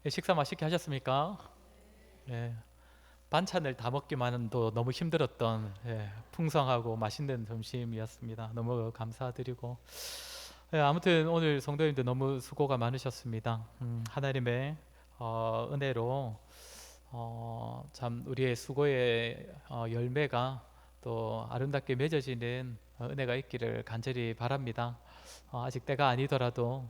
식사 맛있게 하셨습니까? 예, 반찬을 다 먹기만도 너무 힘들었던 풍성하고 맛있는 점심이었습니다. 너무 감사드리고 아무튼 오늘 성도님들 너무 수고가 많으셨습니다. 하나님의 은혜로 참 우리의 수고의 열매가 또 아름답게 맺어지는 은혜가 있기를 간절히 바랍니다. 아직 때가 아니더라도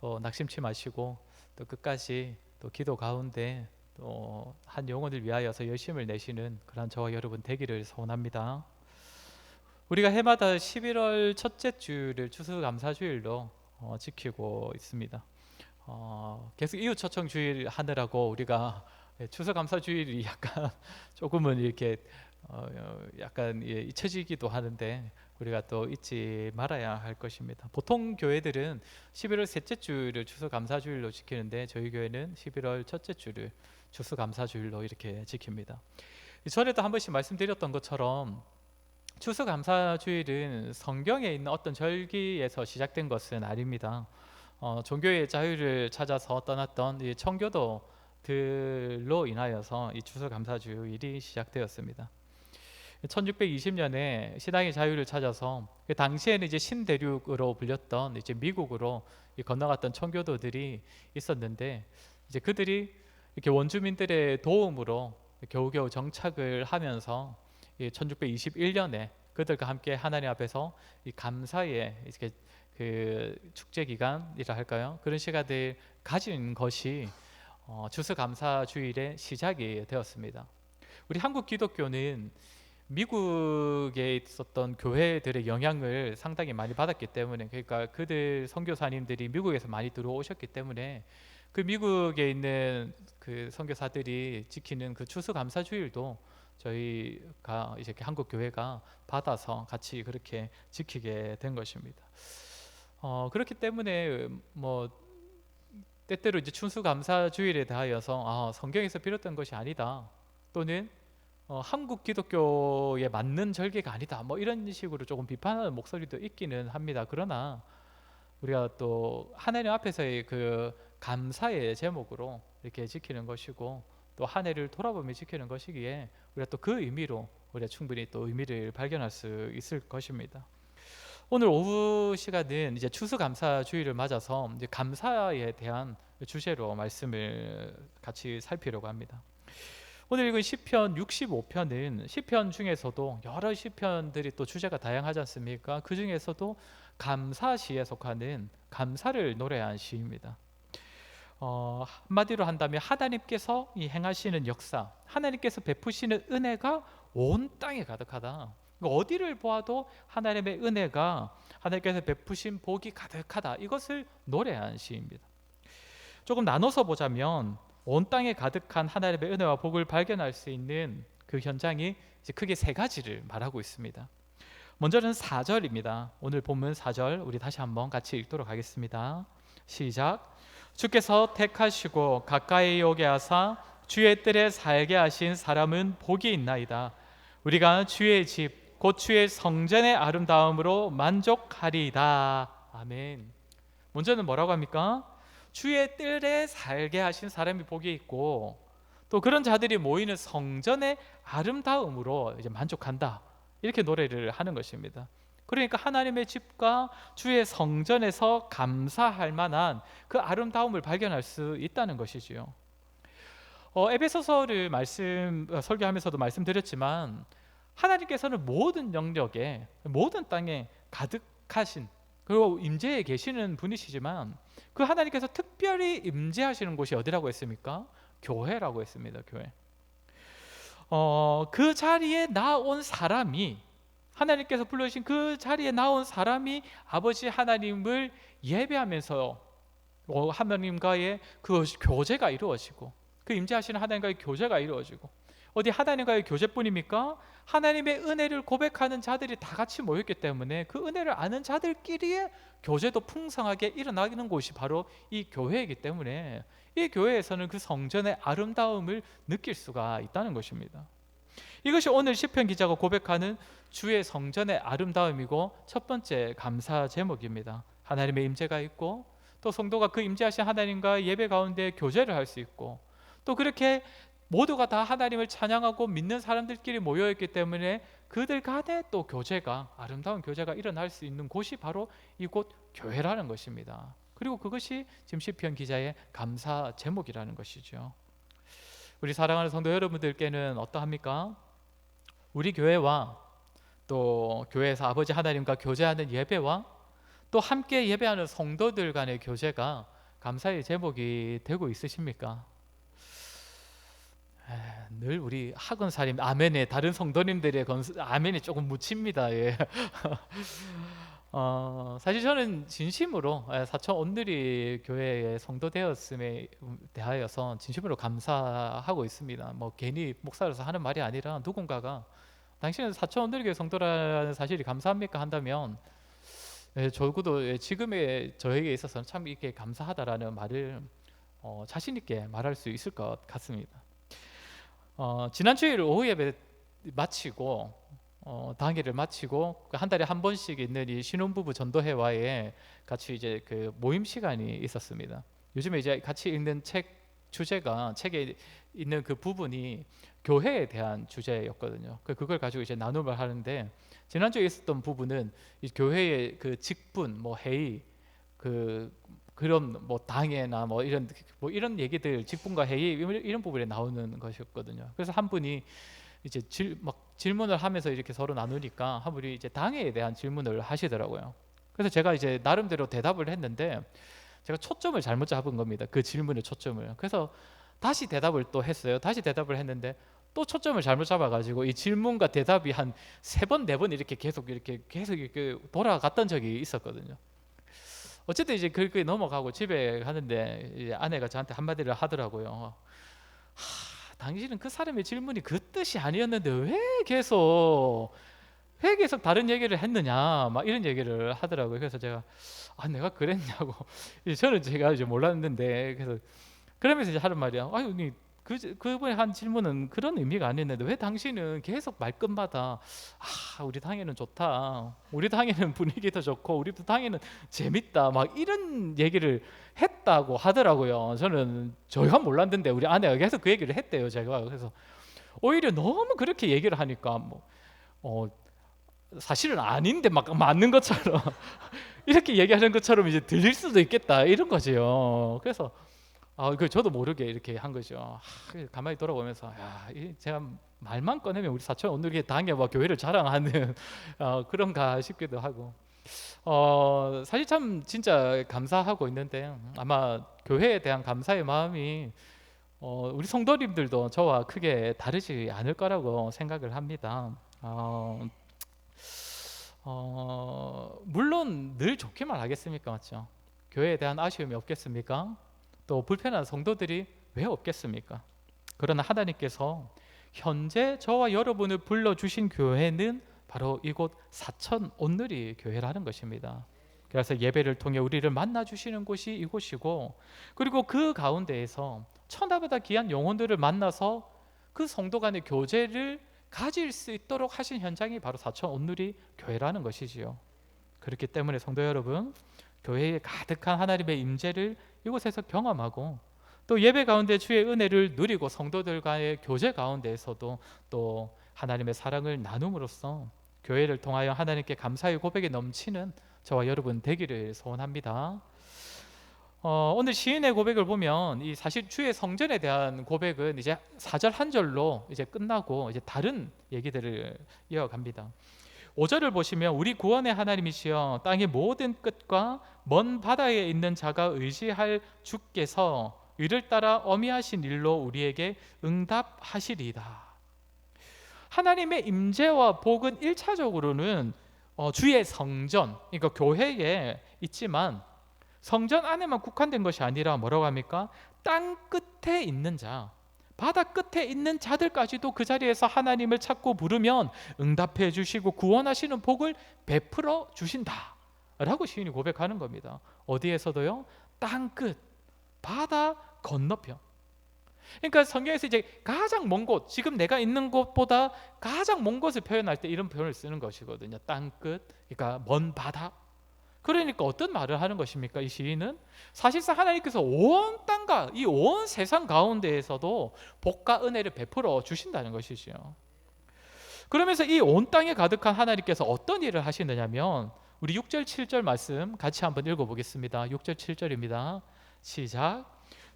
또 낙심치 마시고 또 끝까지 또 기도 가운데 또 한 영혼을 위하여서 열심을 내시는 그런 저와 여러분 되기를 소원합니다. 우리가 해마다 11월 첫째 주를 추수감사주일로 지키고 있습니다. 계속 이웃초청주일 하느라고 우리가 추수감사주일이 약간 조금은 이렇게 약간 잊혀지기도 하는데 우리가 또 잊지 말아야 할 것입니다. 보통 교회들은 11월 셋째 주를 추수감사주일로 지키는데 저희 교회는 11월 첫째 주를 추수감사주일로 이렇게 지킵니다. 전에도 한 번씩 말씀드렸던 것처럼 추수감사주일은 성경에 있는 어떤 절기에서 시작된 것은 아닙니다. 종교의 자유를 찾아서 떠났던 이 청교도들로 인하여서 이 추수감사주일이 시작되었습니다. 1620년에 신앙의 자유를 찾아서 그 당시에는 이제 신대륙으로 불렸던 이제 미국으로 건너갔던 청교도들이 있었는데 이제 그들이 이렇게 원주민들의 도움으로 겨우겨우 정착을 하면서 1621년에 그들과 함께 하나님 앞에서 이 감사의 이렇게 그 축제 기간이라 할까요? 그런 시간을 가진 것이 추수감사주일의 시작이 되었습니다. 우리 한국 기독교는 미국에 있었던 교회들의 영향을 상당히 많이 받았기 때문에, 그러니까 그들 선교사님들이 미국에서 많이 들어오셨기 때문에 그 미국에 있는 그 선교사들이 지키는 그 추수감사주일도 저희가 이제 한국 교회가 받아서 같이 그렇게 지키게 된 것입니다. 그렇기 때문에 뭐 때때로 이제 추수감사주일에 대하여서 성경에서 비롯된 것이 아니다, 또는 한국 기독교에 맞는 절기가 아니다, 뭐 이런 식으로 조금 비판하는 목소리도 있기는 합니다. 그러나 우리가 또 하나님 앞에서의 그 감사의 제목으로 이렇게 지키는 것이고 또 한 해를 돌아보며 지키는 것이기에 우리가 또 그 의미로 우리가 충분히 또 의미를 발견할 수 있을 것입니다. 오늘 오후 시간은 이제 추수감사주일을 맞아서 이제 감사에 대한 주제로 말씀을 같이 살피려고 합니다. 오늘 읽은 시편 65편은 시편 중에서도 여러 시편들이 또 주제가 다양하지 않습니까? 그 중에서도 감사시에 속하는 감사를 노래한 시입니다. 한마디로 한다면 하나님께서 이 행하시는 역사, 하나님께서 베푸시는 은혜가 온 땅에 가득하다. 어디를 보아도 하나님의 은혜가, 하나님께서 베푸신 복이 가득하다, 이것을 노래한 시입니다. 조금 나눠서 보자면 온 땅에 가득한 하나님의 은혜와 복을 발견할 수 있는 그 현장이 이제 크게 세 가지를 말하고 있습니다. 먼저는 4절입니다. 오늘 본문 4절 우리 다시 한번 같이 읽도록 하겠습니다. 시작. 주께서 택하시고 가까이 오게 하사 주의 뜰에 살게 하신 사람은 복이 있나이다. 우리가 주의 집 곧 주의 성전의 아름다움으로 만족하리이다. 아멘. 먼저는 뭐라고 합니까? 주의 뜰에 살게 하신 사람이 복이 있고 또 그런 자들이 모이는 성전의 아름다움으로 이제 만족한다, 이렇게 노래를 하는 것입니다. 그러니까 하나님의 집과 주의 성전에서 감사할 만한 그 아름다움을 발견할 수 있다는 것이지요. 에베소서를 설교하면서도 말씀드렸지만 하나님께서는 모든 영역에, 모든 땅에 가득하신, 그리고 임재해 계시는 분이시지만 그 하나님께서 특별히 임재하시는 곳이 어디라고 했습니까? 교회라고 했습니다. 교회. 그 자리에 나온 사람이, 하나님께서 불러주신 그 자리에 나온 사람이 아버지 하나님을 예배하면서 하나님과의 그 교제가 이루어지고, 그 임재하시는 하나님과의 교제가 이루어지고, 어디 하나님과의 교제뿐입니까? 하나님의 은혜를 고백하는 자들이 다 같이 모였기 때문에 그 은혜를 아는 자들끼리의 교제도 풍성하게 일어나는 곳이 바로 이 교회이기 때문에 이 교회에서는 그 성전의 아름다움을 느낄 수가 있다는 것입니다. 이것이 오늘 시편 기자가 고백하는 주의 성전의 아름다움이고 첫 번째 감사 제목입니다. 하나님의 임재가 있고 또 성도가 그 임재하신 하나님과 예배 가운데 교제를 할 수 있고, 또 그렇게 모두가 다 하나님을 찬양하고 믿는 사람들끼리 모여있기 때문에 그들 간에 또 교제가, 아름다운 교제가 일어날 수 있는 곳이 바로 이곳 교회라는 것입니다. 그리고 그것이 지금 시편 기자의 감사 제목이라는 것이죠. 우리 사랑하는 성도 여러분들께는 어떠합니까? 우리 교회와 또 교회에서 아버지 하나님과 교제하는 예배와 또 함께 예배하는 성도들 간의 교제가 감사의 제목이 되고 있으십니까? 늘 우리 학원사님 아멘에 다른 성도님들의 아멘이 조금 묻힙니다. 예. 사실 저는 진심으로 사천 온누리 교회의 성도 되었음에 대하여서 진심으로 감사하고 있습니다. 뭐 괜히 목사로서 하는 말이 아니라 누군가가 당신은 사천 온누리 교회 성도라는 사실이 감사합니까? 한다면 적어도 지금의 저에게 있어서는 참 이렇게 감사하다라는 말을 자신 있게 말할 수 있을 것 같습니다. 지난 주일 오후 예배 마치고 당일을 마치고 한 달에 한 번씩 있는 이 신혼부부 전도회와에 같이 이제 그 모임 시간이 있었습니다. 요즘에 이제 같이 읽는 책 주제가, 책에 있는 그 부분이 교회에 대한 주제였거든요. 그걸 가지고 이제 나눔을 하는데, 지난주에 있었던 부분은 이 교회의 그 직분, 뭐 회의, 그런 뭐 당회나 뭐 이런 얘기들, 직분과 회의 이런 부분에 나오는 것이었거든요. 그래서 한 분이 이제 질문을 하면서 이렇게 서로 나누니까 한 분이 이제 당회에 대한 질문을 하시더라고요. 그래서 제가 이제 나름대로 대답을 했는데 제가 초점을 잘못 잡은 겁니다. 그 질문의 초점을. 그래서 다시 대답을 또 했어요. 다시 대답을 했는데 또 초점을 잘못 잡아가지고 이 질문과 대답이 한 3번, 4번 이렇게 계속 돌아갔던 적이 있었거든요. 어쨌든 이제 그렇게 넘어가고 집에 가는데 이제 아내가 저한테 한마디를 하더라고요. 당신은 그 사람의 질문이 그 뜻이 아니었는데 왜 계속 다른 얘기를 했느냐, 막 이런 얘기를 하더라고요. 그래서 제가 내가 그랬냐고. 저는 제가 이제 몰랐는데, 그러면서 이제 하는 말이야. 아니, 그분이 한 질문은 그런 의미가 아니었는데 왜 당신은 계속 말끝마다 우리 당에는 좋다, 우리 당에는 분위기도 좋고, 우리 당에는 재밌다, 막 이런 얘기를 했다고 하더라고요. 저는 저희가 몰랐는데 우리 아내가 계속 그 얘기를 했대요, 제가. 그래서 오히려 너무 그렇게 얘기를 하니까 사실은 아닌데 막 맞는 것처럼 이렇게 얘기하는 것처럼 이제 들릴 수도 있겠다, 이런 거지요. 그래서 저도 모르게 이렇게 한 거죠. 가만히 돌아보면서 제가 말만 꺼내면 우리 사천 온누리 당회와 교회를 자랑하는 그런가 싶기도 하고, 사실 참 진짜 감사하고 있는데 아마 교회에 대한 감사의 마음이 우리 성도님들도 저와 크게 다르지 않을 거라고 생각을 합니다. 물론 늘 좋게만 하겠습니까? 맞죠? 교회에 대한 아쉬움이 없겠습니까? 또 불편한 성도들이 왜 없겠습니까? 그러나 하나님께서 현재 저와 여러분을 불러주신 교회는 바로 이곳 사천 온누리 교회라는 것입니다. 그래서 예배를 통해 우리를 만나주시는 곳이 이곳이고, 그리고 그 가운데에서 천하보다 귀한 영혼들을 만나서 그 성도 간의 교제를 가질 수 있도록 하신 현장이 바로 사천 온누리 교회라는 것이지요. 그렇기 때문에 성도 여러분, 교회에 가득한 하나님의 임재를 이곳에서 경험하고, 또 예배 가운데 주의 은혜를 누리고 성도들과의 교제 가운데에서도 또 하나님의 사랑을 나눔으로써 교회를 통하여 하나님께 감사의 고백이 넘치는 저와 여러분 되기를 소원합니다. 오늘 시인의 고백을 보면 이 사실 주의 성전에 대한 고백은 이제 4절 한 절로 이제 끝나고 이제 다른 얘기들을 이어갑니다. 5절을 보시면 우리 구원의 하나님이시여 땅의 모든 끝과 먼 바다에 있는 자가 의지할 주께서 이를 따라 어미하신 일로 우리에게 응답하시리이다. 하나님의 임재와 복은 1차적으로는 주의 성전, 그러니까 교회에 있지만 성전 안에만 국한된 것이 아니라 뭐라고 합니까? 땅 끝에 있는 자, 바다 끝에 있는 자들까지도 그 자리에서 하나님을 찾고 부르면 응답해 주시고 구원하시는 복을 베풀어 주신다 라고 시인이 고백하는 겁니다. 어디에서도요? 땅 끝, 바다 건너편. 그러니까 성경에서 이제 가장 먼 곳, 지금 내가 있는 곳보다 가장 먼 곳을 표현할 때 이런 표현을 쓰는 것이거든요. 땅 끝, 그러니까 먼 바다. 그러니까 어떤 말을 하는 것입니까? 이 시인은 사실상 하나님께서 온 땅과 이 온 세상 가운데에서도 복과 은혜를 베풀어 주신다는 것이지요. 그러면서 이 온 땅에 가득한 하나님께서 어떤 일을 하시느냐면, 우리 6절 7절 말씀 같이 한번 읽어보겠습니다. 6절 7절입니다. 시작.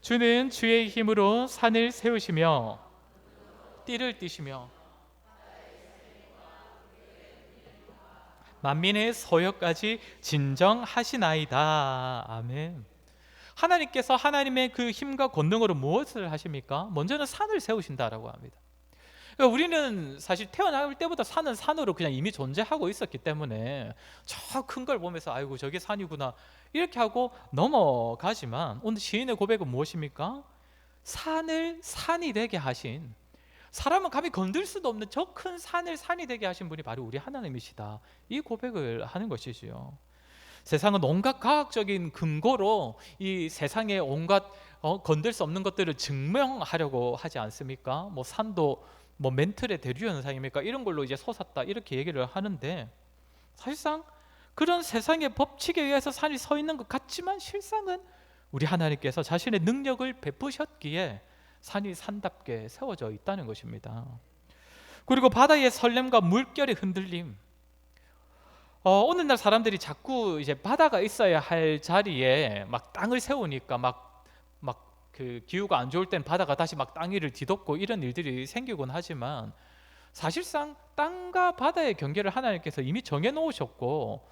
주는 주의 힘으로 산을 세우시며 띠를 띠시며 만민의 소요까지 진정하시나이다. 아멘. 하나님께서 하나님의 그 힘과 권능으로 무엇을 하십니까? 먼저는 산을 세우신다라고 합니다. 그러니까 우리는 사실 태어날 때부터 산은 산으로 그냥 이미 존재하고 있었기 때문에 저 큰 걸 보면서 아이고 저게 산이구나 이렇게 하고 넘어가지만, 오늘 시인의 고백은 무엇입니까? 산을 산이 되게 하신, 사람은 감히 건들 수도 없는 저 큰 산을 산이 되게 하신 분이 바로 우리 하나님이시다, 이 고백을 하는 것이지요. 세상은 온갖 과학적인 근거로 이 세상의 온갖 건들 수 없는 것들을 증명하려고 하지 않습니까? 뭐 산도 뭐 멘틀의 대류 현상입니까? 이런 걸로 이제 솟았다 이렇게 얘기를 하는데, 사실상 그런 세상의 법칙에 의해서 산이 서 있는 것 같지만 실상은 우리 하나님께서 자신의 능력을 베푸셨기에 산이 산답게 세워져 있다는 것입니다. 그리고 바다의 설렘과 물결의 흔들림, 오늘날 사람들이 자꾸 이제 바다가 있어야 할 자리에 막 땅을 세우니까 막 그 기후가 안 좋을 땐 바다가 다시 막 땅 위를 뒤덮고 이런 일들이 생기곤 하지만, 사실상 땅과 바다의 경계를 하나님께서 이미 정해 놓으셨고,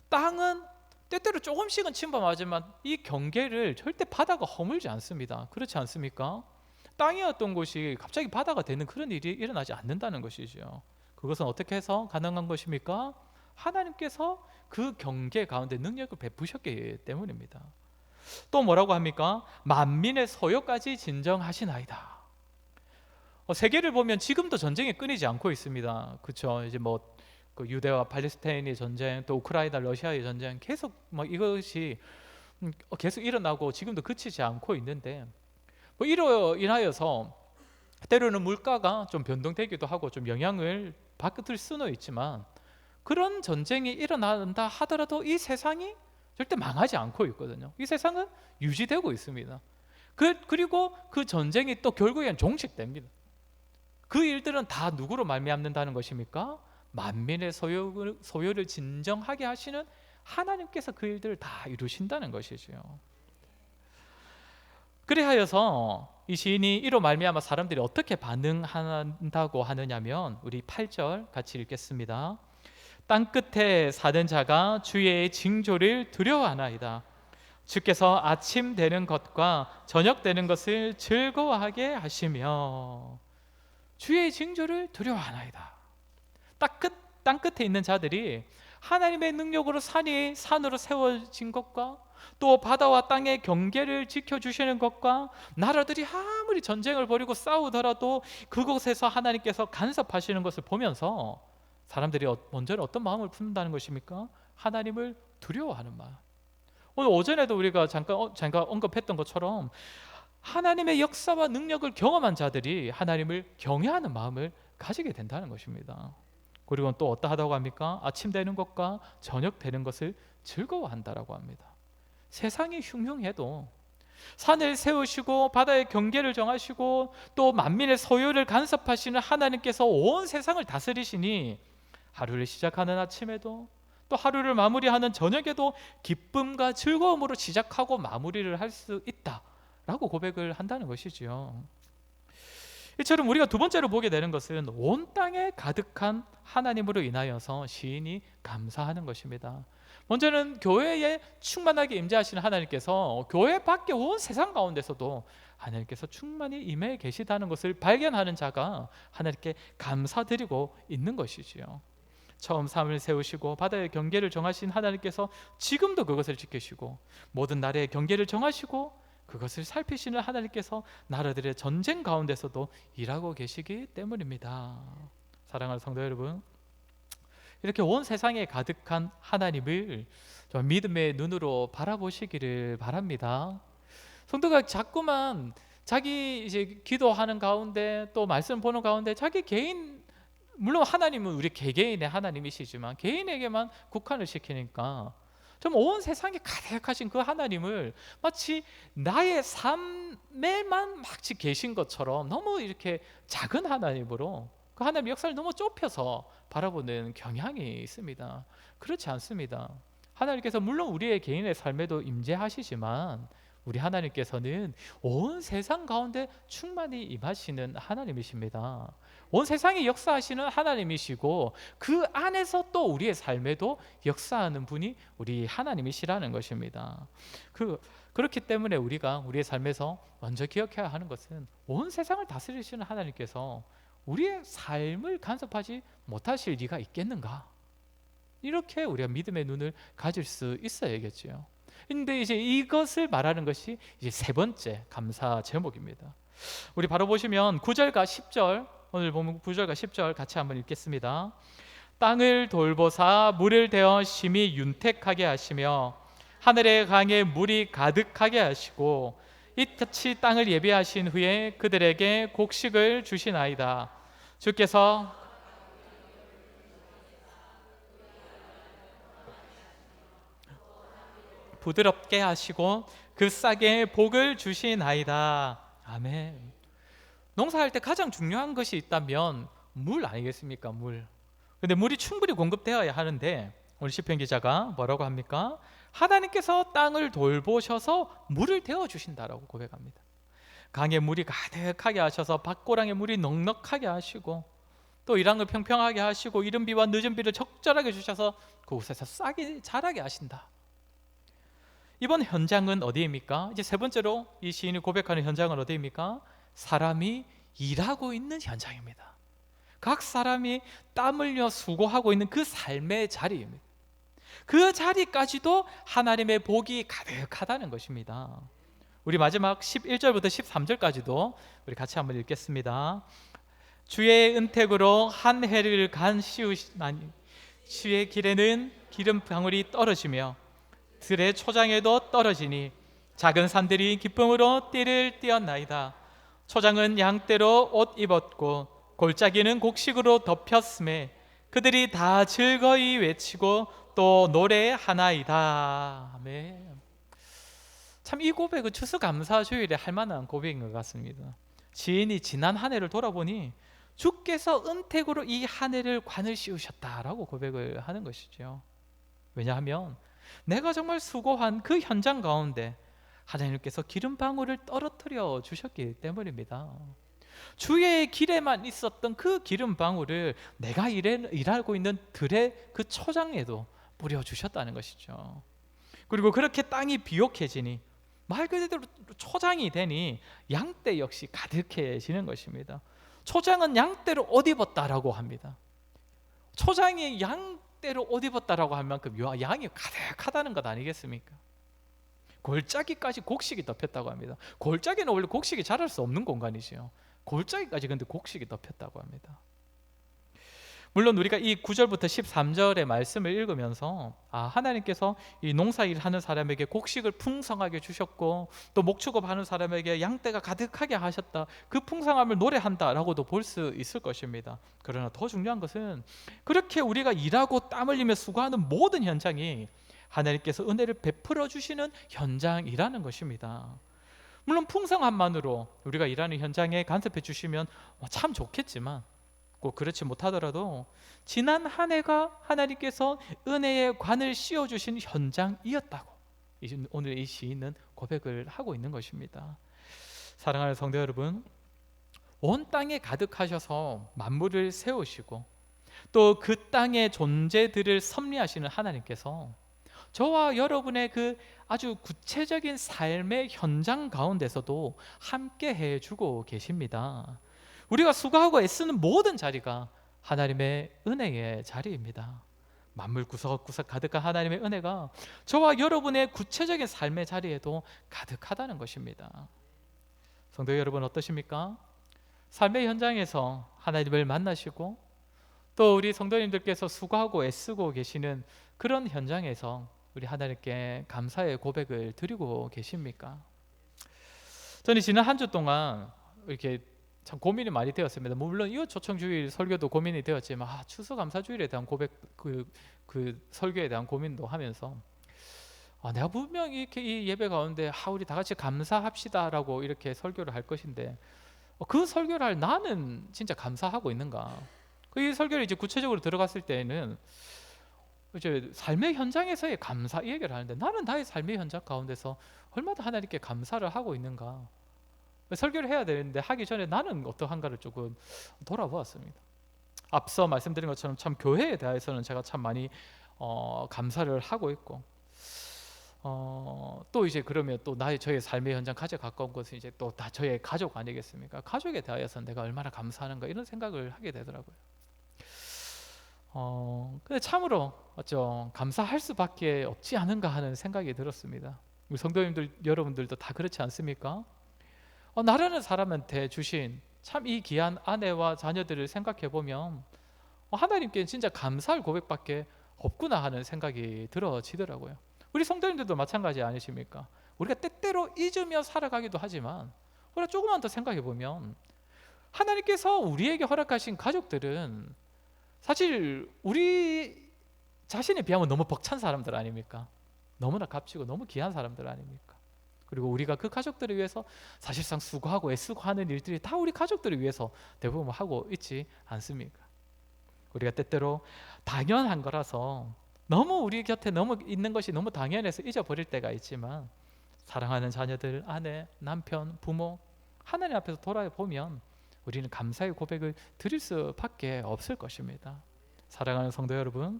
땅은 때때로 조금씩은 침범하지만 이 경계를 절대 바다가 허물지 않습니다. 그렇지 않습니까? 땅이었던 곳이 갑자기 바다가 되는 그런 일이 일어나지 않는다는 것이죠. 그것은 어떻게 해서 가능한 것입니까? 하나님께서 그 경계 가운데 능력을 베푸셨기 때문입니다. 또 뭐라고 합니까? 만민의 소요까지 진정하시나이다. 세계를 보면 지금도 전쟁이 끊이지 않고 있습니다. 그렇죠? 이제 뭐 그 유대와 팔레스타인의 전쟁, 또 우크라이나 러시아의 전쟁, 계속 막 이것이 계속 일어나고 지금도 그치지 않고 있는데, 뭐 이로 인하여서 때로는 물가가 좀 변동되기도 하고 좀 영향을 받을 수는 있지만, 그런 전쟁이 일어난다 하더라도 이 세상이 절대 망하지 않고 있거든요. 이 세상은 유지되고 있습니다. 그리고 그 전쟁이 또 결국엔 종식됩니다. 그 일들은 다 누구로 말미암는다는 것입니까? 만민의 소요를 진정하게 하시는 하나님께서 그 일들을 다 이루신다는 것이죠. 그래하여서 이 시인이 이로 말미암아 사람들이 어떻게 반응한다고 하느냐면, 우리 8절 같이 읽겠습니다. 땅끝에 사는 자가 주의 징조를 두려워하나이다. 주께서 아침 되는 것과 저녁 되는 것을 즐거워하게 하시며, 주의 징조를 두려워하나이다. 땅끝에 있는 자들이 하나님의 능력으로 산이 산으로 세워진 것과 또 바다와 땅의 경계를 지켜주시는 것과 나라들이 아무리 전쟁을 벌이고 싸우더라도 그곳에서 하나님께서 간섭하시는 것을 보면서 사람들이 먼저는 어떤 마음을 품는다는 것입니까? 하나님을 두려워하는 마음. 오늘 오전에도 우리가 잠깐 언급했던 것처럼 하나님의 역사와 능력을 경험한 자들이 하나님을 경외하는 마음을 가지게 된다는 것입니다. 그리고 또 어떠하다고 합니까? 아침 되는 것과 저녁 되는 것을 즐거워한다라고 합니다. 세상이 흉흉해도 산을 세우시고 바다의 경계를 정하시고 또 만민의 소유를 간섭하시는 하나님께서 온 세상을 다스리시니, 하루를 시작하는 아침에도 또 하루를 마무리하는 저녁에도 기쁨과 즐거움으로 시작하고 마무리를 할 수 있다라고 고백을 한다는 것이지요. 이처럼 우리가 두 번째로 보게 되는 것은 온 땅에 가득한 하나님으로 인하여서 시인이 감사하는 것입니다. 먼저는 교회에 충만하게 임재하시는 하나님께서 교회 밖에 온 세상 가운데서도 하나님께서 충만히 임해 계시다는 것을 발견하는 자가 하나님께 감사드리고 있는 것이지요. 처음 삶을 세우시고 바다의 경계를 정하신 하나님께서 지금도 그것을 지키시고 모든 나라의 경계를 정하시고 그것을 살피시는 하나님께서 나라들의 전쟁 가운데서도 일하고 계시기 때문입니다. 사랑하는 성도 여러분, 이렇게 온 세상에 가득한 하나님을 좀 믿음의 눈으로 바라보시기를 바랍니다. 성도가 자꾸만 자기 이제 기도하는 가운데 또 말씀 보는 가운데 자기 개인, 물론 하나님은 우리 개개인의 하나님이시지만 개인에게만 국한을 시키니까 좀 온 세상에 가득하신 그 하나님을 마치 나의 삶에만 마치 계신 것처럼 너무 이렇게 작은 하나님으로 그 하나님의 역사를 너무 좁혀서 바라보는 경향이 있습니다. 그렇지 않습니다. 하나님께서 물론 우리의 개인의 삶에도 임재하시지만 우리 하나님께서는 온 세상 가운데 충만히 임하시는 하나님이십니다. 온 세상에 역사하시는 하나님이시고 그 안에서 또 우리의 삶에도 역사하는 분이 우리 하나님이시라는 것입니다. 그렇기 때문에 우리가 우리의 삶에서 먼저 기억해야 하는 것은 온 세상을 다스리시는 하나님께서 우리의 삶을 간섭하지 못하실 리가 있겠는가? 이렇게 우리가 믿음의 눈을 가질 수 있어야겠죠. 근데 이제 이것을 말하는 것이 이제 세 번째 감사 제목입니다. 우리 바로 보시면 9절과 10절, 오늘 보면 9절과 10절 같이 한번 읽겠습니다. 땅을 돌보사 물을 대어 심히 윤택하게 하시며 하늘의 강에 물이 가득하게 하시고 이같이 땅을 예비하신 후에 그들에게 곡식을 주시나이다. 주께서 부드럽게 하시고 그 싹에 복을 주시나이다. 아멘. 농사할 때 가장 중요한 것이 있다면 물 아니겠습니까? 물. 근데 물이 충분히 공급되어야 하는데 오늘 시편 기자가 뭐라고 합니까? 하나님께서 땅을 돌보셔서 물을 데워 주신다라고 고백합니다. 강에 물이 가득하게 하셔서 밭고랑에 물이 넉넉하게 하시고 또 이랑을 평평하게 하시고 이른 비와 늦은 비를 적절하게 주셔서 그곳에서 싹이 자라게 하신다. 이번 현장은 어디입니까? 이제 세 번째로 이 시인이 고백하는 현장은 어디입니까? 사람이 일하고 있는 현장입니다. 각 사람이 땀 흘려 수고하고 있는 그 삶의 자리입니다. 그 자리까지도 하나님의 복이 가득하다는 것입니다. 우리 마지막 11절부터 13절까지도 우리 같이 한번 읽겠습니다. 주의 은택으로 한 해를 간 씌우시나니 주의 길에는 기름 방울이 떨어지며 들의 초장에도 떨어지니 작은 산들이 기쁨으로 띠를 띄었나이다. 초장은 양떼로 옷 입었고 골짜기는 곡식으로 덮였음에 그들이 다 즐거이 외치고 또 노래하나이다. 아멘. 참 이 고백은 추수감사주일에 할 만한 고백인 것 같습니다. 지인이 지난 한 해를 돌아보니 주께서 은택으로 이 한 해를 관을 씌우셨다라고 고백을 하는 것이죠. 왜냐하면 내가 정말 수고한 그 현장 가운데 하나님께서 기름방울을 떨어뜨려 주셨기 때문입니다. 주의 길에만 있었던 그 기름방울을 내가 일하고 있는 들의 그 초장에도 뿌려주셨다는 것이죠. 그리고 그렇게 땅이 비옥해지니 말 그대로 초장이 되니 양떼 역시 가득해지는 것입니다. 초장은 양떼로 옷 입었다라고 합니다. 초장이 양떼로 옷 입었다라고 할 만큼 양이 가득하다는 것 아니겠습니까? 골짜기까지 곡식이 덮였다고 합니다. 골짜기는 원래 곡식이 자랄 수 없는 공간이죠. 골짜기까지 근데 곡식이 덮였다고 합니다. 물론 우리가 이 9절부터 13절의 말씀을 읽으면서 하나님께서 이 농사일 하는 사람에게 곡식을 풍성하게 주셨고 또 목축업하는 사람에게 양떼가 가득하게 하셨다, 그 풍성함을 노래한다라고도 볼 수 있을 것입니다. 그러나 더 중요한 것은 그렇게 우리가 일하고 땀 흘리며 수고하는 모든 현장이 하나님께서 은혜를 베풀어 주시는 현장이라는 것입니다. 물론 풍성함만으로 우리가 일하는 현장에 간섭해 주시면 참 좋겠지만 꼭 그렇지 못하더라도 지난 한 해가 하나님께서 은혜의 관을 씌워주신 현장이었다고 오늘 이 시인은 고백을 하고 있는 것입니다. 사랑하는 성도 여러분, 온 땅에 가득하셔서 만물을 세우시고 또 그 땅의 존재들을 섭리하시는 하나님께서 저와 여러분의 그 아주 구체적인 삶의 현장 가운데서도 함께 해주고 계십니다. 우리가 수고하고 애쓰는 모든 자리가 하나님의 은혜의 자리입니다. 만물 구석구석 가득한 하나님의 은혜가 저와 여러분의 구체적인 삶의 자리에도 가득하다는 것입니다. 성도 여러분 어떠십니까? 삶의 현장에서 하나님을 만나시고 또 우리 성도님들께서 수고하고 애쓰고 계시는 그런 현장에서 우리 하나님께 감사의 고백을 드리고 계십니까? 저는 지난 한 주 동안 이렇게 참 고민이 많이 되었습니다. 물론 이웃 초청주일 설교도 고민이 되었지만 추수감사주일에 대한 고백, 그 설교에 대한 고민도 하면서 내가 분명히 이렇게 이 예배 가운데 우리 다 같이 감사합시다라고 이렇게 설교를 할 것인데 그 설교를 할 나는 진짜 감사하고 있는가? 이 설교를 이제 구체적으로 들어갔을 때는 이제 삶의 현장에서의 감사 이 얘기를 하는데 나는 나의 삶의 현장 가운데서 얼마나 하나님께 감사를 하고 있는가? 설교를 해야 되는데 하기 전에 나는 어떠한가를 조금 돌아보았습니다. 앞서 말씀드린 것처럼 참 교회에 대해서는 제가 참 많이 감사를 하고 있고 또 이제 그러면 또 저의 삶의 현장 가장 가까운 것은 이제 또 다 저의 가족 아니겠습니까? 가족에 대하여서 내가 얼마나 감사하는가 이런 생각을 하게 되더라고요. 근데 참으로 맞죠? 감사할 수밖에 없지 않은가 하는 생각이 들었습니다. 우리 성도님들 여러분들도 다 그렇지 않습니까? 나라는 사람한테 주신 참 이 귀한 아내와 자녀들을 생각해 보면 하나님께 진짜 감사할 고백밖에 없구나 하는 생각이 들어지더라고요. 우리 성도님들도 마찬가지 아니십니까? 우리가 때때로 잊으며 살아가기도 하지만 우리가 조금만 더 생각해 보면 하나님께서 우리에게 허락하신 가족들은 사실 우리 자신에 비하면 너무 벅찬 사람들 아닙니까? 너무나 값지고 너무 귀한 사람들 아닙니까? 그리고 우리가 그 가족들을 위해서 사실상 수고하고 애쓰고 하는 일들이 다 우리 가족들을 위해서 대부분 하고 있지 않습니까? 우리가 때때로 당연한 거라서 너무 우리 곁에 너무 있는 것이 너무 당연해서 잊어버릴 때가 있지만 사랑하는 자녀들, 아내, 남편, 부모 하나님 앞에서 돌아보면 우리는 감사의 고백을 드릴 수밖에 없을 것입니다. 사랑하는 성도 여러분,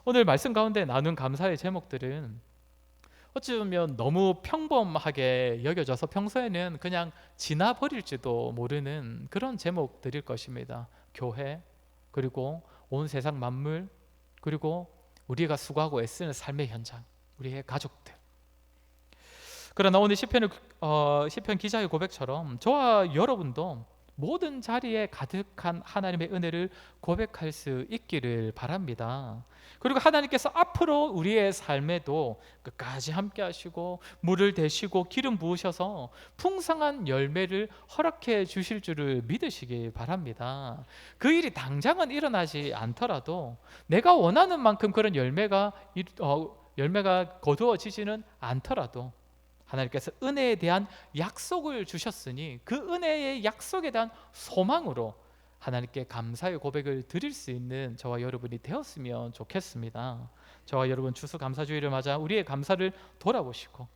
오늘 말씀 가운데 나눈 감사의 제목들은 어쩌면 너무 평범하게 여겨져서 평소에는 그냥 지나버릴지도 모르는 그런 제목들일 것입니다. 교회, 그리고 온 세상 만물, 그리고 우리가 수고하고 애쓰는 삶의 현장, 우리의 가족들. 그러나 오늘 시편 기자의 고백처럼 저와 여러분도 모든 자리에 가득한 하나님의 은혜를 고백할 수 있기를 바랍니다. 그리고 하나님께서 앞으로 우리의 삶에도 끝까지 함께 하시고 물을 대시고 기름 부으셔서 풍성한 열매를 허락해 주실 줄을 믿으시기 바랍니다. 그 일이 당장은 일어나지 않더라도 내가 원하는 만큼 그런 열매가 거두어지지는 않더라도 하나님께서 은혜에 대한 약속을 주셨으니 그 은혜의 약속에 대한 소망으로 하나님께 감사의 고백을 드릴 수 있는 저와 여러분이 되었으면 좋겠습니다. 저와 여러분 추수감사주의를 맞아 우리의 감사를 돌아보시고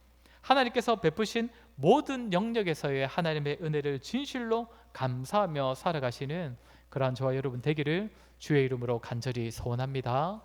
하나님께서 베푸신 모든 영역에서의 하나님의 은혜를 진실로 감사하며 살아가시는 그러한 저와 여러분 되기를 주의 이름으로 간절히 소원합니다.